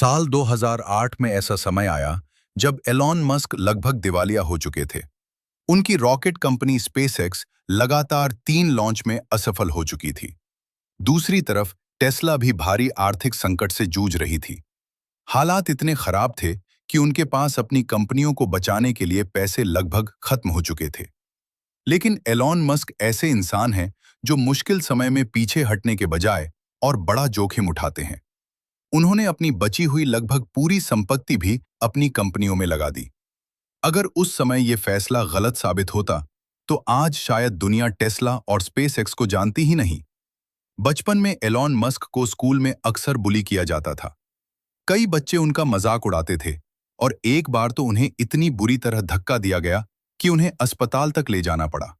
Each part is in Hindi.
साल 2008 में ऐसा समय आया जब एलॉन मस्क लगभग दिवालिया हो चुके थे। उनकी रॉकेट कंपनी स्पेसएक्स लगातार 3 लॉन्च में असफल हो चुकी थी। दूसरी तरफ टेस्ला भी भारी आर्थिक संकट से जूझ रही थी। हालात इतने खराब थे कि उनके पास अपनी कंपनियों को बचाने के लिए पैसे लगभग खत्म हो चुके थे। लेकिन एलॉन मस्क ऐसे इंसान हैं जो मुश्किल समय में पीछे हटने के बजाय और बड़ा जोखिम उठाते हैं। उन्होंने अपनी बची हुई लगभग पूरी संपत्ति भी अपनी कंपनियों में लगा दी। अगर उस समय ये फैसला गलत साबित होता तो आज शायद दुनिया टेस्ला और स्पेसएक्स को जानती ही नहीं। बचपन में एलॉन मस्क को स्कूल में अक्सर बुली किया जाता था। कई बच्चे उनका मजाक उड़ाते थे और एक बार तो उन्हें इतनी बुरी तरह धक्का दिया गया कि उन्हें अस्पताल तक ले जाना पड़ा।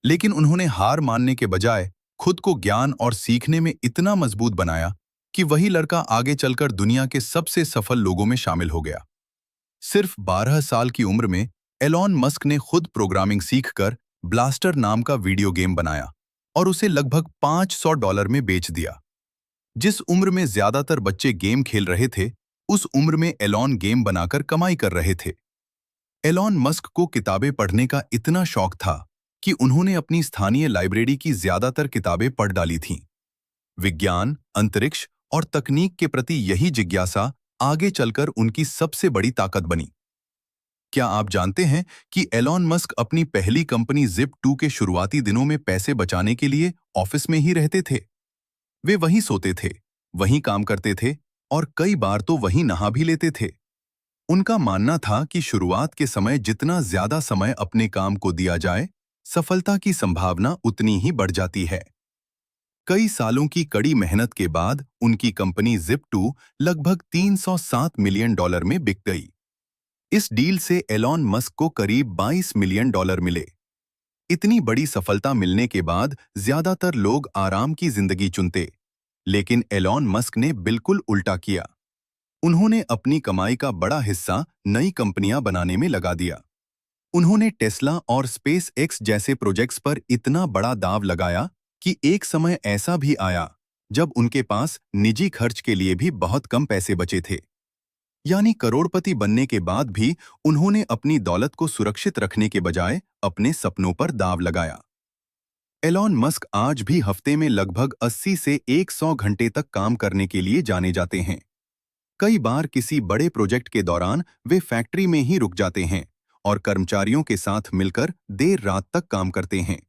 लेकिन उन्होंने हार मानने के बजाय खुद को ज्ञान और सीखने में इतना मजबूत बनाया कि वही लड़का आगे चलकर दुनिया के सबसे सफल लोगों में शामिल हो गया। सिर्फ 12 साल की उम्र में एलॉन मस्क ने खुद प्रोग्रामिंग सीखकर ब्लास्टर नाम का वीडियो गेम बनाया और उसे लगभग $500 में बेच दिया। जिस उम्र में ज्यादातर बच्चे गेम खेल रहे थे, उस उम्र में एलॉन गेम बनाकर कमाई कर रहे थे। एलॉन मस्क को किताबें पढ़ने का इतना शौक था कि उन्होंने अपनी स्थानीय लाइब्रेरी की ज्यादातर किताबें पढ़ डाली थीं। विज्ञान, अंतरिक्ष और तकनीक के प्रति यही जिज्ञासा आगे चलकर उनकी सबसे बड़ी ताकत बनी। क्या आप जानते हैं कि एलॉन मस्क अपनी पहली कंपनी जिप2 के शुरुआती दिनों में पैसे बचाने के लिए ऑफिस में ही रहते थे? वे वहीं सोते थे, वहीं काम करते थे और कई बार तो वहीं नहा भी लेते थे। उनका मानना था कि शुरुआत के समय जितना ज्यादा समय अपने काम को दिया जाए, सफलता की संभावना उतनी ही बढ़ जाती है। कई सालों की कड़ी मेहनत के बाद उनकी कंपनी जिप2 लगभग $307 मिलियन में बिक गई। इस डील से एलॉन मस्क को करीब $22 मिलियन मिले। इतनी बड़ी सफलता मिलने के बाद ज्यादातर लोग आराम की जिंदगी चुनते, लेकिन एलॉन मस्क ने बिल्कुल उल्टा किया। उन्होंने अपनी कमाई का बड़ा हिस्सा नई कंपनियां बनाने में लगा दिया। उन्होंने टेस्ला और स्पेस एक्स जैसे प्रोजेक्ट्स पर इतना बड़ा दांव लगाया कि एक समय ऐसा भी आया जब उनके पास निजी खर्च के लिए भी बहुत कम पैसे बचे थे। यानी करोड़पति बनने के बाद भी उन्होंने अपनी दौलत को सुरक्षित रखने के बजाय अपने सपनों पर दांव लगाया। एलॉन मस्क आज भी हफ्ते में लगभग 80 से 100 घंटे तक काम करने के लिए जाने जाते हैं। कई बार किसी बड़े प्रोजेक्ट के दौरान वे फैक्ट्री में ही रुक जाते हैं और कर्मचारियों के साथ मिलकर देर रात तक काम करते हैं।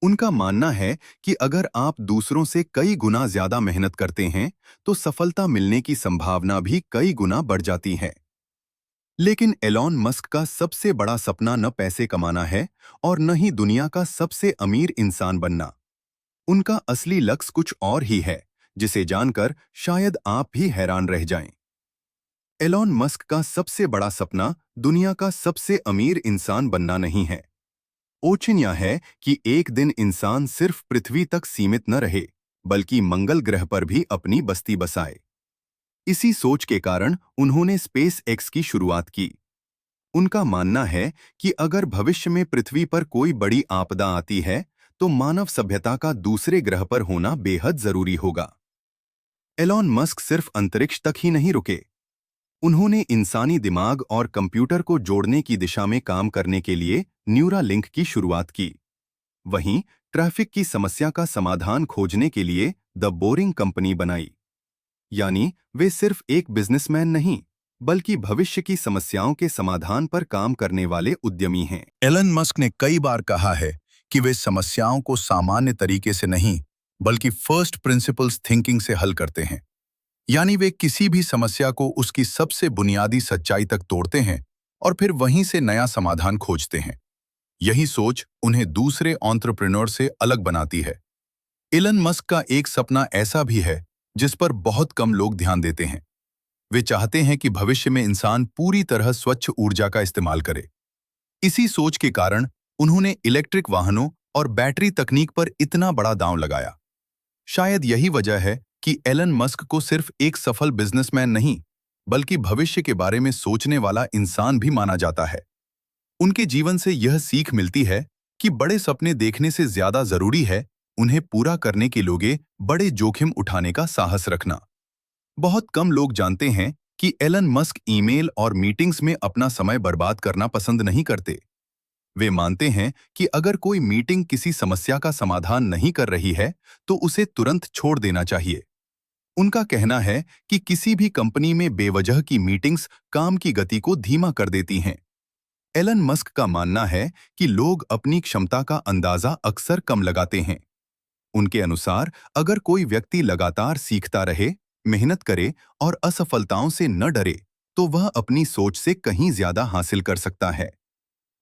उनका मानना है कि अगर आप दूसरों से कई गुना ज्यादा मेहनत करते हैं तो सफलता मिलने की संभावना भी कई गुना बढ़ जाती है। लेकिन एलॉन मस्क का सबसे बड़ा सपना न पैसे कमाना है और न ही दुनिया का सबसे अमीर इंसान बनना। उनका असली लक्ष्य कुछ और ही है, जिसे जानकर शायद आप भी हैरान रह जाएं। एलॉन मस्क का सबसे बड़ा सपना दुनिया का सबसे अमीर इंसान बनना नहीं है। ओचिन यह है कि एक दिन इंसान सिर्फ पृथ्वी तक सीमित न रहे, बल्कि मंगल ग्रह पर भी अपनी बस्ती बसाए। इसी सोच के कारण उन्होंने स्पेस एक्स की शुरुआत की। उनका मानना है कि अगर भविष्य में पृथ्वी पर कोई बड़ी आपदा आती है तो मानव सभ्यता का दूसरे ग्रह पर होना बेहद जरूरी होगा। एलॉन मस्क सिर्फ अंतरिक्ष तक ही नहीं रुके। उन्होंने इंसानी दिमाग और कंप्यूटर को जोड़ने की दिशा में काम करने के लिए न्यूरालिंक की शुरुआत की। वहीं ट्रैफिक की समस्या का समाधान खोजने के लिए द बोरिंग कंपनी बनाई। यानी वे सिर्फ एक बिजनेसमैन नहीं, बल्कि भविष्य की समस्याओं के समाधान पर काम करने वाले उद्यमी हैं। एलन मस्क ने कई बार कहा है कि वे समस्याओं को सामान्य तरीके से नहीं, बल्कि फर्स्ट प्रिंसिपल्स थिंकिंग से हल करते हैं। यानी वे किसी भी समस्या को उसकी सबसे बुनियादी सच्चाई तक तोड़ते हैं और फिर वहीं से नया समाधान खोजते हैं। यही सोच उन्हें दूसरे एंटरप्रेन्योर से अलग बनाती है। एलन मस्क का एक सपना ऐसा भी है जिस पर बहुत कम लोग ध्यान देते हैं। वे चाहते हैं कि भविष्य में इंसान पूरी तरह स्वच्छ ऊर्जा का इस्तेमाल करे। इसी सोच के कारण उन्होंने इलेक्ट्रिक वाहनों और बैटरी तकनीक पर इतना बड़ा दांव लगाया। शायद यही वजह है कि एलन मस्क को सिर्फ एक सफल बिजनेसमैन नहीं, बल्कि भविष्य के बारे में सोचने वाला इंसान भी माना जाता है। उनके जीवन से यह सीख मिलती है कि बड़े सपने देखने से ज्यादा जरूरी है उन्हें पूरा करने के लिए बड़े जोखिम उठाने का साहस रखना। बहुत कम लोग जानते हैं कि एलन मस्क ईमेल और मीटिंग्स में अपना समय बर्बाद करना पसंद नहीं करते। वे मानते हैं कि अगर कोई मीटिंग किसी समस्या का समाधान नहीं कर रही है, तो उसे तुरंत छोड़ देना चाहिए। उनका कहना है कि किसी भी कंपनी में बेवजह की मीटिंग्स काम की गति को धीमा कर देती हैं। एलन मस्क का मानना है कि लोग अपनी क्षमता का अंदाजा अक्सर कम लगाते हैं। उनके अनुसार अगर कोई व्यक्ति लगातार सीखता रहे, मेहनत करे और असफलताओं से न डरे, तो वह अपनी सोच से कहीं ज्यादा हासिल कर सकता है।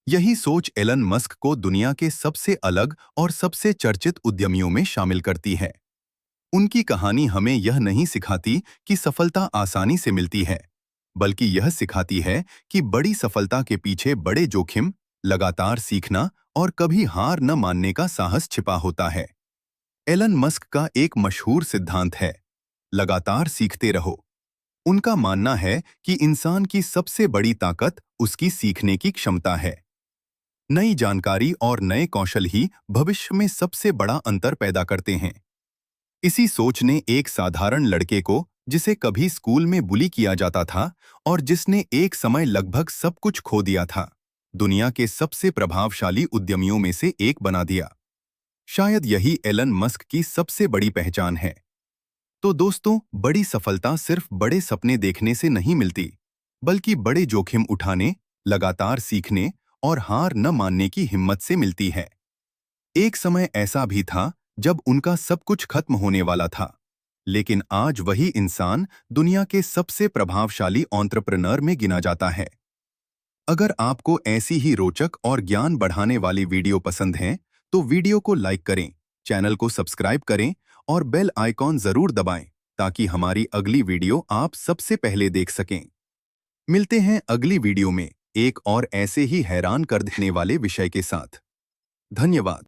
यही सोच एलन मस्क को दुनिया के सबसे अलग और सबसे चर्चित उद्यमियों में शामिल करती है। उनकी कहानी हमें यह नहीं सिखाती कि सफलता आसानी से मिलती है, बल्कि यह सिखाती है कि बड़ी सफलता के पीछे बड़े जोखिम, लगातार सीखना और कभी हार न मानने का साहस छिपा होता है। एलन मस्क का एक मशहूर सिद्धांत है, लगातार सीखते रहो। उनका मानना है कि इंसान की सबसे बड़ी ताकत उसकी सीखने की क्षमता है। नई जानकारी और नए कौशल ही भविष्य में सबसे बड़ा अंतर पैदा करते हैं। इसी सोच ने एक साधारण लड़के को, जिसे कभी स्कूल में बुली किया जाता था और जिसने एक समय लगभग सब कुछ खो दिया था, दुनिया के सबसे प्रभावशाली उद्यमियों में से एक बना दिया। शायद यही एलन मस्क की सबसे बड़ी पहचान है। तो दोस्तों, बड़ी सफलता सिर्फ बड़े सपने देखने से नहीं मिलती, बल्कि बड़े जोखिम उठाने, लगातार सीखने और हार न मानने की हिम्मत से मिलती है। एक समय ऐसा भी था जब उनका सब कुछ खत्म होने वाला था, लेकिन आज वही इंसान दुनिया के सबसे प्रभावशाली एंटरप्रेन्योर में गिना जाता है। अगर आपको ऐसी ही रोचक और ज्ञान बढ़ाने वाली वीडियो पसंद हैं, तो वीडियो को लाइक करें, चैनल को सब्सक्राइब करें और बेल आइकॉन जरूर दबाएं, ताकि हमारी अगली वीडियो आप सबसे पहले देख सकें। मिलते हैं अगली वीडियो में एक और ऐसे ही हैरान कर देने वाले विषय के साथ। धन्यवाद।